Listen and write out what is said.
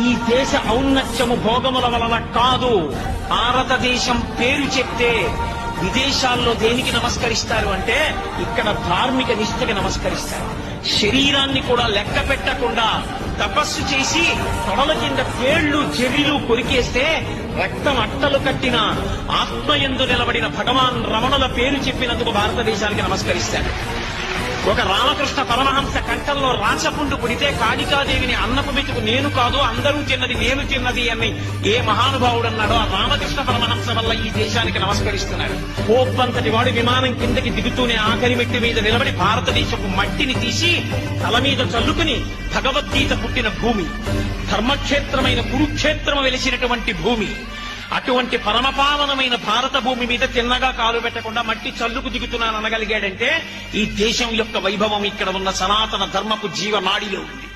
ఈ దేశ ఔన్నత్యము భోగముల వలన కాదు. భారతదేశం పేరు చెప్తే విదేశాల్లో దేనికి నమస్కరిస్తారు అంటే ఇక్కడ ధార్మిక నిష్ఠకి నమస్కరిస్తారు. శరీరాన్ని కూడా లెక్క పెట్టకుండా తపస్సు చేసి తొడల కింద పేళ్లు చెర్రీలు కొరికేస్తే రక్తం అట్టలు కట్టిన ఆత్మయందు నిలబడిన భగవాన్ రమణుల పేరు చెప్పినందుకు భారతదేశానికి నమస్కరిస్తారు. ఒక రామకృష్ణ పరమహంస కంఠంలో రాచపుండు పుడితే కాళికాదేవిని అన్నపు మెతుకు నేను కాదు అందరూ తిన్నది నేను తిన్నది అని ఏ మహానుభావుడు అన్నాడో ఆ రామకృష్ణ పరమహంస వల్ల ఈ దేశానికి నమస్కరిస్తున్నాడు. పోప్పంతటి వాడు విమానం కిందకి దిగుతూనే ఆఖరి మెట్టి మీద నిలబడి భారతదేశపు మట్టిని తీసి తల మీద చల్లుకుని భగవద్గీత పుట్టిన భూమి, ధర్మక్షేత్రమైన కురుక్షేత్రము వెలిసినటువంటి భూమి, అటువంటి పరమపావనమైన భారత భూమి మీద తిన్నగా కాలు పెట్టకుండా మట్టి చల్లుకు దిగుతున్నాను అనగలిగాడంటే ఈ దేశం యొక్క వైభవం ఇక్కడ ఉన్న సనాతన ధర్మపు జీవనాడిలో ఉంది.